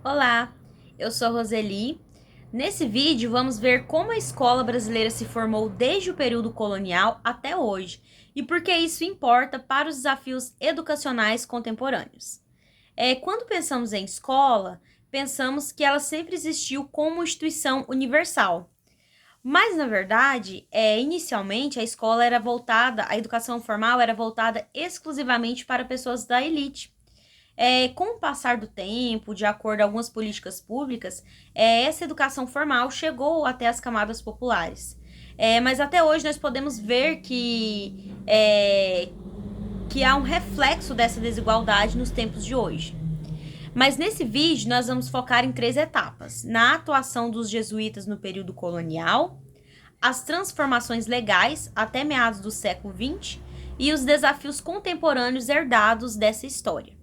Olá, eu sou a Roseli. Nesse vídeo vamos ver como a escola brasileira se formou desde o período colonial até hoje e por que isso importa para os desafios educacionais contemporâneos. Quando pensamos em escola, pensamos que ela sempre existiu como instituição universal. Mas, na verdade, inicialmente a educação formal era voltada exclusivamente para pessoas da elite. Com o passar do tempo, de acordo com algumas políticas públicas, essa educação formal chegou até as camadas populares. Mas até hoje nós podemos ver que há um reflexo dessa desigualdade nos tempos de hoje. Mas nesse vídeo nós vamos focar em 3 etapas: na atuação dos jesuítas no período colonial, as transformações legais até meados do século XX e os desafios contemporâneos herdados dessa história.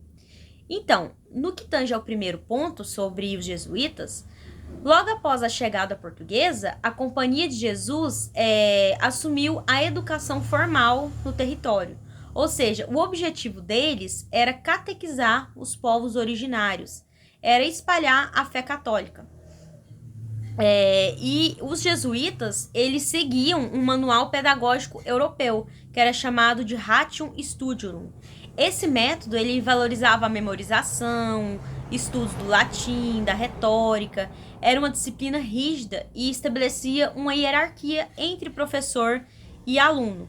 Então, no que tange ao primeiro ponto sobre os jesuítas, logo após a chegada portuguesa, a Companhia de Jesus assumiu a educação formal no território. Ou seja, o objetivo deles era catequizar os povos originários, era espalhar a fé católica. E os jesuítas, eles seguiam um manual pedagógico europeu, que era chamado de Ratium Studiorum. Esse método, ele valorizava a memorização, estudos do latim, da retórica, era uma disciplina rígida e estabelecia uma hierarquia entre professor e aluno.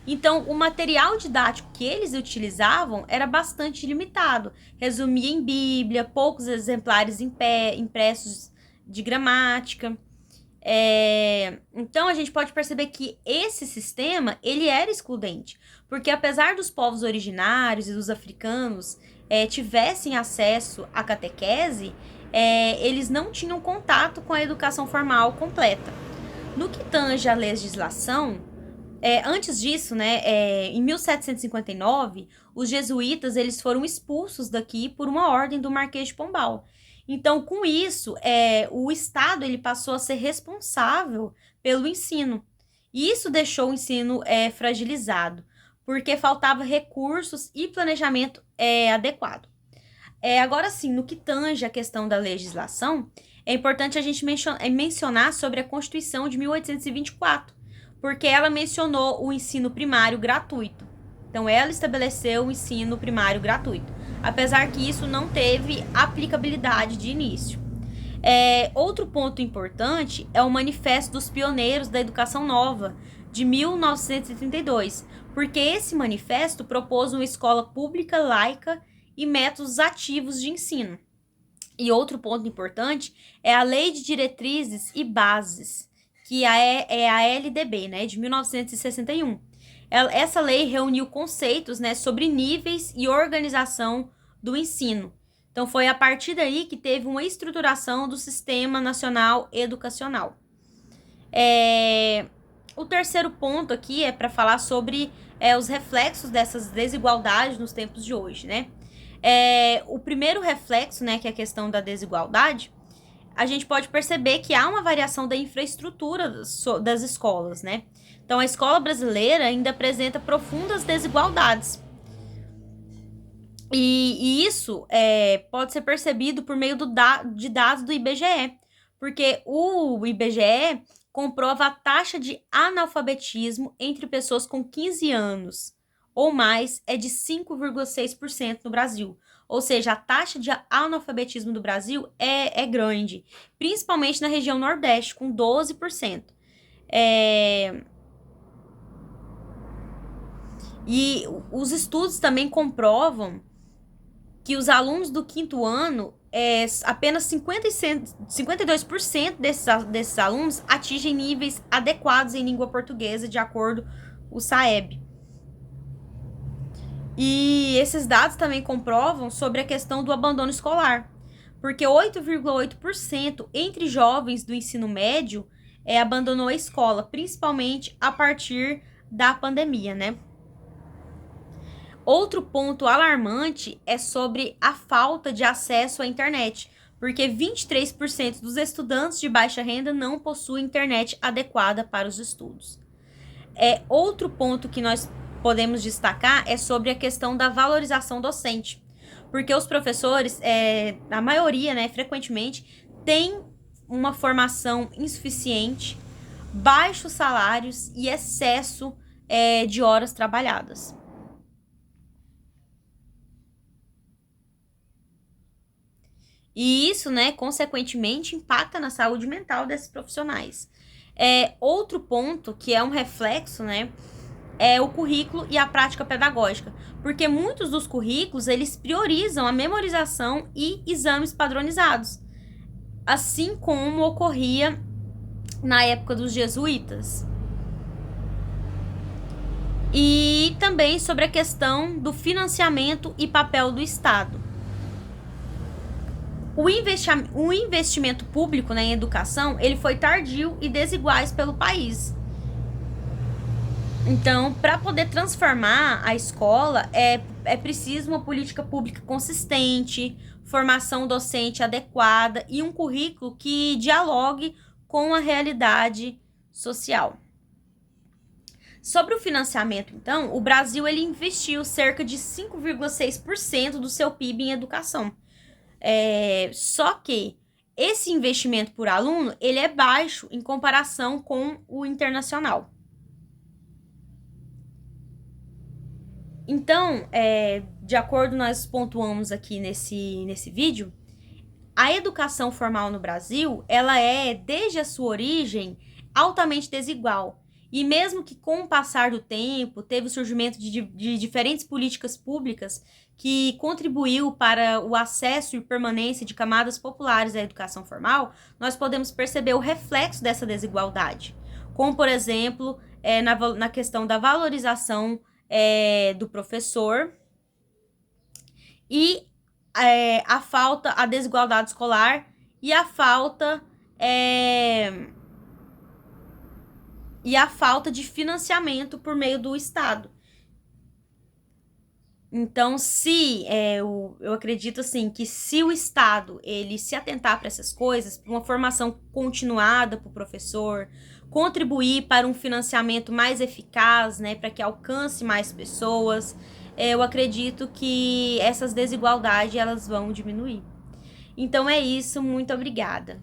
Então, o material didático que eles utilizavam era bastante limitado, resumia em Bíblia, poucos exemplares impressos de gramática. Então a gente pode perceber que esse sistema ele era excludente, porque apesar dos povos originários e dos africanos tivessem acesso à catequese, eles não tinham contato com a educação formal completa. No que tange à legislação, antes disso, em 1759, os jesuítas eles foram expulsos daqui por uma ordem do Marquês de Pombal. Então, com isso, o Estado ele passou a ser responsável pelo ensino. E isso deixou o ensino fragilizado, porque faltava recursos e planejamento adequado. Agora sim, no que tange a questão da legislação, é importante a gente mencionar sobre a Constituição de 1824, porque ela mencionou o ensino primário gratuito. Então, ela estabeleceu o ensino primário gratuito, apesar que isso não teve aplicabilidade de início. Outro ponto importante é o Manifesto dos Pioneiros da Educação Nova, de 1932, porque esse manifesto propôs uma escola pública laica e métodos ativos de ensino. E outro ponto importante é a Lei de Diretrizes e Bases, que é a LDB, de 1961. Essa lei reuniu conceitos sobre níveis e organização do ensino. Então, foi a partir daí que teve uma estruturação do Sistema Nacional Educacional. O terceiro ponto aqui é para falar sobre os reflexos dessas desigualdades nos tempos de hoje, o primeiro reflexo, que é a questão da desigualdade, a gente pode perceber que há uma variação da infraestrutura das escolas, Então, a escola brasileira ainda apresenta profundas desigualdades. E isso pode ser percebido por meio de dados do IBGE, porque o IBGE comprova a taxa de analfabetismo entre pessoas com 15 anos ou mais é de 5,6% no Brasil. Ou seja, a taxa de analfabetismo do Brasil é grande, principalmente na região Nordeste, com 12%. E os estudos também comprovam que os alunos do 5º ano, apenas 52% desses alunos atingem níveis adequados em língua portuguesa, de acordo com o SAEB. E esses dados também comprovam sobre a questão do abandono escolar, porque 8,8% entre jovens do ensino médio abandonou a escola, principalmente a partir da pandemia, Outro ponto alarmante é sobre a falta de acesso à internet, porque 23% dos estudantes de baixa renda não possuem internet adequada para os estudos. Outro ponto que nós podemos destacar é sobre a questão da valorização docente, porque os professores, a maioria, né, frequentemente, tem uma formação insuficiente, baixos salários e excesso de horas trabalhadas. E isso, né, consequentemente, impacta na saúde mental desses profissionais. Outro ponto que é um reflexo, né, é o currículo e a prática pedagógica, porque muitos dos currículos, eles priorizam a memorização e exames padronizados, assim como ocorria na época dos jesuítas. E também sobre a questão do financiamento e papel do Estado. O investimento público, né, em educação, ele foi tardio e desiguais pelo país. Então, para poder transformar a escola, é preciso uma política pública consistente, formação docente adequada e um currículo que dialogue com a realidade social. Sobre o financiamento, então, o Brasil ele investiu cerca de 5,6% do seu PIB em educação. Só que esse investimento por aluno, ele é baixo em comparação com o internacional. Então, de acordo, nós pontuamos aqui nesse vídeo, a educação formal no Brasil, ela é, desde a sua origem, altamente desigual. E mesmo que com o passar do tempo, teve o surgimento de diferentes políticas públicas que contribuiu para o acesso e permanência de camadas populares à educação formal, nós podemos perceber o reflexo dessa desigualdade. Como, por exemplo, na questão da valorização do professor e a desigualdade escolar e a falta de financiamento por meio do Estado. Então, eu acredito assim que se o Estado ele se atentar para essas coisas, uma formação continuada para o professor, contribuir para um financiamento mais eficaz, né, para que alcance mais pessoas, eu acredito que essas desigualdades elas vão diminuir. Então é isso, muito obrigada.